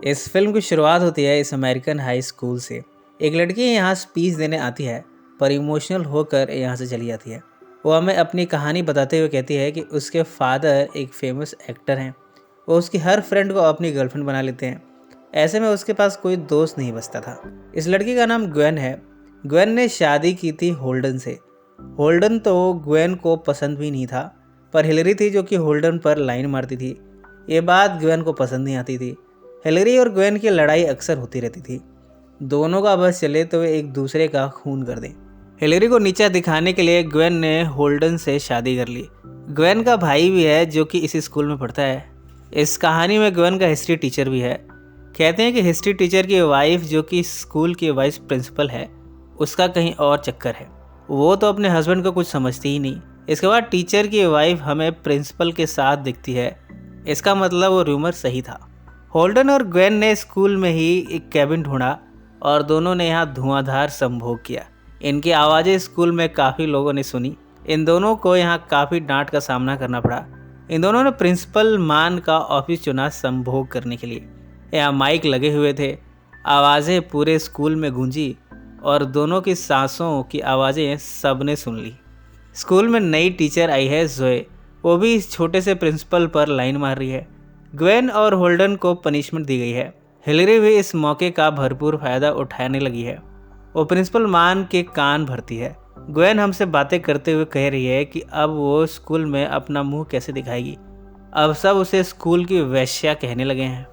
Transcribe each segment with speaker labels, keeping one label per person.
Speaker 1: इस फिल्म की शुरुआत होती है इस अमेरिकन हाई स्कूल से। एक लड़की यहाँ स्पीच देने आती है, पर इमोशनल होकर यहाँ से चली जाती है। वो हमें अपनी कहानी बताते हुए कहती है कि उसके फादर एक फेमस एक्टर हैं। वो उसकी हर फ्रेंड को अपनी गर्लफ्रेंड बना लेते हैं। ऐसे में उसके पास कोई दोस्त नहीं बचता था। इस लड़की का नाम ग्वेन है। ग्वेन ने शादी की थी होल्डन से। होल्डन तो ग्वेन को पसंद भी नहीं था, पर हिलरी थी जो कि होल्डन पर लाइन मारती थी। ये बात ग्वेन को पसंद नहीं आती थी। हिलरी और ग्वेन की लड़ाई अक्सर होती रहती थी। दोनों का बस चले तो वे एक दूसरे का खून कर दें। हिलरी को नीचा दिखाने के लिए ग्वेन ने होल्डन से शादी कर ली। ग्वेन का भाई भी है जो कि इसी स्कूल में पढ़ता है। इस कहानी में ग्वेन का हिस्ट्री टीचर भी है। कहते हैं कि हिस्ट्री टीचर की वाइफ जो कि स्कूल की वाइस प्रिंसिपल है, उसका कहीं और चक्कर है। वो तो अपने हस्बैंड को कुछ समझती ही नहीं। इसके बाद टीचर की वाइफ हमें प्रिंसिपल के साथ दिखती है। इसका मतलब वो रूमर सही था। होल्डन और ग्वेन ने स्कूल में ही एक कैबिन ढूंढा और दोनों ने यहाँ धुआंधार संभोग किया। इनकी आवाज़ें स्कूल में काफ़ी लोगों ने सुनी। इन दोनों को यहाँ काफ़ी डांट का सामना करना पड़ा। इन दोनों ने प्रिंसिपल मान का ऑफिस चुना संभोग करने के लिए। यहाँ माइक लगे हुए थे। आवाज़ें पूरे स्कूल में गूंजी और दोनों की सांसों की आवाज़ें सबने सुन ली। स्कूल में नई टीचर आई है जोए। वो भी इस छोटे से प्रिंसिपल पर लाइन मार रही है। ग्वेन और होल्डन को पनिशमेंट दी गई है। हिलरी भी इस मौके का भरपूर फायदा उठाने लगी है। वो प्रिंसिपल मान के कान भरती है। ग्वेन हमसे बातें करते हुए कह रही है कि अब वो स्कूल में अपना मुंह कैसे दिखाएगी। अब सब उसे स्कूल की वेश्या कहने लगे हैं।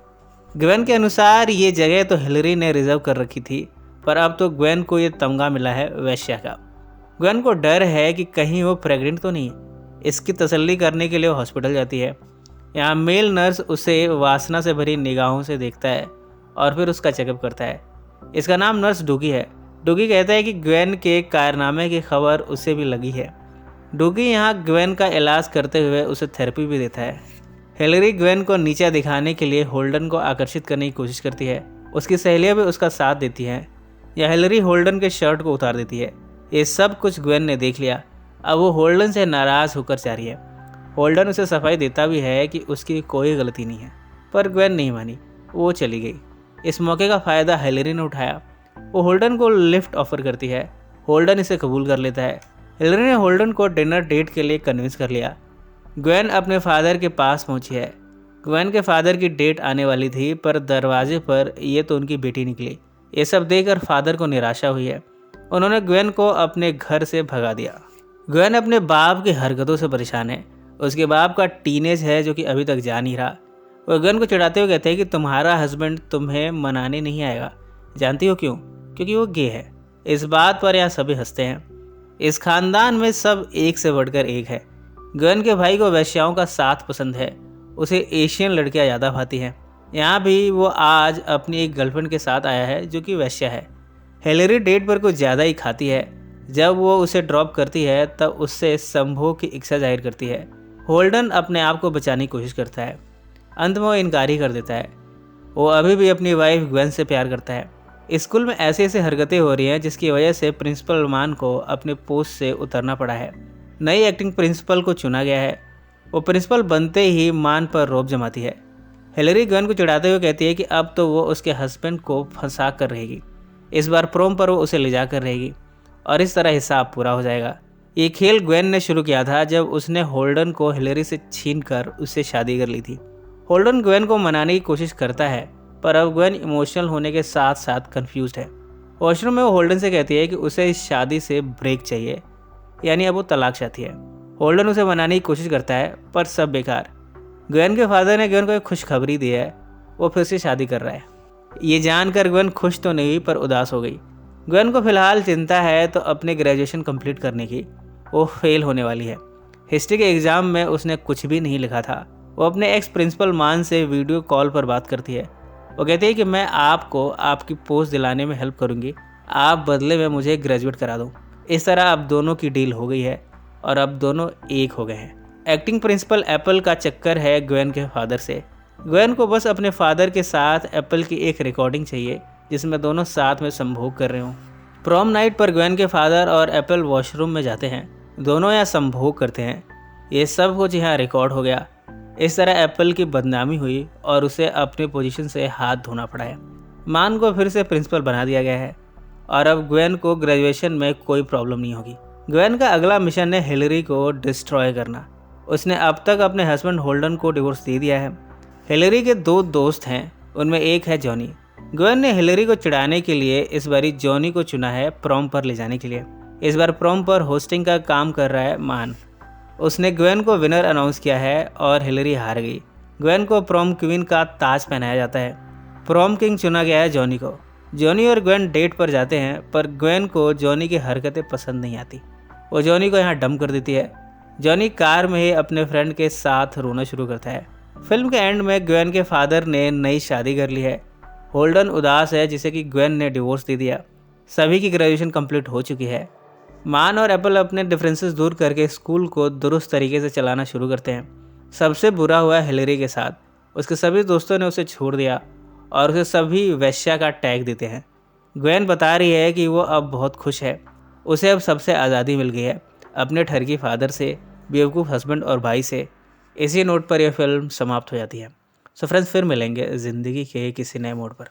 Speaker 1: ग्वेन के अनुसार ये जगह तो हिलरी ने रिजर्व कर रखी थी, पर अब तो ग्वेन को ये तमगा मिला है वेश्या का। ग्वेन को डर है कि कहीं वो प्रेग्नेंट तो नहीं। इसकी तसल्ली करने के लिए वो हॉस्पिटल जाती है। यहाँ मेल नर्स उसे वासना से भरी निगाहों से देखता है और फिर उसका चेकअप करता है। इसका नाम नर्स डूगी है। डूगी कहता है कि ग्वेन के कारनामे की खबर उसे भी लगी है। डूगी यहाँ ग्वेन का इलाज करते हुए उसे थेरेपी भी देता है। हिलरी ग्वेन को नीचा दिखाने के लिए होल्डन को आकर्षित करने की कोशिश करती है। उसकी सहेलियाँ भी उसका साथ देती हैं। या हिलरी होल्डन के शर्ट को उतार देती है। ये सब कुछ ग्वेन ने देख लिया। अब वो होल्डन से नाराज़ होकर जा रही है। होल्डन उसे सफाई देता भी है कि उसकी कोई गलती नहीं है, पर ग्वेन नहीं मानी। वो चली गई। इस मौके का फ़ायदा हिलरी ने उठाया। वो होल्डन को लिफ्ट ऑफर करती है। होल्डन इसे कबूल कर लेता है। हिलरी ने होल्डन को डिनर डेट के लिए कन्विंस कर लिया। ग्वेन अपने फादर के पास पहुंची है। ग्वेन के फादर की डेट आने वाली थी, पर दरवाजे पर ये तो उनकी बेटी निकली। ये सब देखकर फादर को निराशा हुई है। उन्होंने ग्वेन को अपने घर से भगा दिया। ग्वेन अपने बाप की हरकतों से परेशान है। उसके बाप का टीनेज है जो कि अभी तक जा नहीं रहा। वो ग्वेन को चिढ़ाते हुए कहते हैं कि तुम्हारा हस्बैंड तुम्हें मनाने नहीं आएगा। जानती हो क्यों? क्योंकि वो गे है। इस बात पर यहाँ सभी हंसते हैं। इस खानदान में सब एक से बढ़कर एक है। ग्वेन के भाई को वेश्याओं का साथ पसंद है। उसे एशियन लड़कियां ज़्यादा भाती हैं। यहाँ भी वो आज अपनी एक गर्लफ्रेंड के साथ आया है जो कि वेश्या है। हिलरी डेट पर कुछ ज़्यादा ही खाती है। जब वो उसे ड्रॉप करती है तब उससे संभोग की इच्छा जाहिर करती है। होल्डन अपने आप को बचाने की कोशिश करता है। अंत में वो इनकार ही कर देता है। वो अभी भी अपनी वाइफ ग्वेन से प्यार करता है। स्कूल में ऐसे ऐसे हरकतें हो रही हैं जिसकी वजह से प्रिंसिपल मान को अपने पोस्ट से उतरना पड़ा है। नई एक्टिंग प्रिंसिपल को चुना गया है। वो प्रिंसिपल बनते ही मान पर रौब जमाती है। हिलरी ग्वेन को चिढ़ाते हुए कहती है कि अब तो वो उसके हस्बैंड को फंसा कर रहेगी। इस बार प्रोम पर वो उसे ले जा कर रहेगी और इस तरह हिसाब पूरा हो जाएगा। ये खेल ग्वेन ने शुरू किया था जब उसने होल्डन को हिलरी से छीनकर उससे शादी कर ली थी। होल्डन ग्वेन को मनाने की कोशिश करता है, पर अब ग्वेन इमोशनल होने के साथ साथ कंफ्यूज्ड है। वॉशरूम में वो होल्डन से कहती है कि उसे इस शादी से ब्रेक चाहिए, यानी अब वो तलाक चाहती है। होल्डन उसे मनाने की कोशिश करता है, पर सब बेकार। ग्वेन के फादर ने ग्वेन को एक खुशखबरी दी है। वो फिर से शादी कर रहा है। ये जानकर ग्वेन खुश तो नहीं हुई, पर उदास हो गई। ग्वेन को फिलहाल चिंता है तो अपने ग्रेजुएशन कंप्लीट करने की। वो फेल होने वाली है। हिस्ट्री के एग्ज़ाम में उसने कुछ भी नहीं लिखा था। वो अपने एक्स प्रिंसिपल मान से वीडियो कॉल पर बात करती है। वो कहती है कि मैं आपको आपकी पोस्ट दिलाने में हेल्प करूंगी, आप बदले में मुझे ग्रेजुएट करा दो। इस तरह अब दोनों की डील हो गई है और अब दोनों एक हो गए हैं। एक्टिंग प्रिंसिपल एप्पल का चक्कर है ग्वेन के फादर से। ग्वेन को बस अपने फादर के साथ एप्पल की एक रिकॉर्डिंग चाहिए जिसमें दोनों साथ में संभोग कर रहे हों। प्रॉम नाइट पर ग्वेन के फादर और एप्पल वॉशरूम में जाते हैं। दोनों यहाँ संभोग करते हैं। ये सब कुछ यहाँ रिकॉर्ड हो गया। इस तरह एप्पल की बदनामी हुई और उसे अपनी पोजीशन से हाथ धोना पड़ा है। मान को फिर से प्रिंसिपल बना दिया गया है और अब ग्वेन को ग्रेजुएशन में कोई प्रॉब्लम नहीं होगी। ग्वेन का अगला मिशन है हिलरी को डिस्ट्रॉय करना। उसने अब तक अपने हस्बैंड होल्डन को डिवोर्स दे दिया है। हिलरी के 2 दोस्त हैं, उनमें एक है जॉनी। ग्वेन ने हिलरी को चिढ़ाने के लिए इस बारी जॉनी को चुना है प्रॉम पर ले जाने के लिए। इस बार प्रॉम पर होस्टिंग का काम कर रहा है मान। उसने ग्वेन को विनर अनाउंस किया है और हिलरी हार गई। ग्वेन को प्रॉम क्वीन का ताज पहनाया जाता है। प्रॉम किंग चुना गया है जॉनी को। जॉनी और ग्वेन डेट पर जाते हैं, पर ग्वेन को जॉनी की हरकतें पसंद नहीं आती। वो जॉनी को यहाँ डंप कर देती है। जॉनी कार में ही अपने फ्रेंड के साथ रोना शुरू करता है। फिल्म के एंड में ग्वेन के फादर ने नई शादी कर ली है। होल्डन उदास है जिसे कि ग्वेन ने डिवोर्स दे दिया। सभी की ग्रेजुएशन कंप्लीट हो चुकी है। मान और एप्पल अपने डिफरेंसेस दूर करके स्कूल को दुरुस्त तरीके से चलाना शुरू करते हैं। सबसे बुरा हुआ हिलरी के साथ। उसके सभी दोस्तों ने उसे छोड़ दिया और उसे सभी वैश्या का टैग देते हैं। ग्वेन बता रही है कि वो अब बहुत खुश है। उसे अब सबसे आज़ादी मिल गई है, अपने ठरकी फादर से, बेवकूफ़ हस्बैंड और भाई से। इसी नोट पर यह फिल्म समाप्त हो जाती है। सो फ्रेंड्स, फिर मिलेंगे ज़िंदगी के किसी नए मोड़ पर।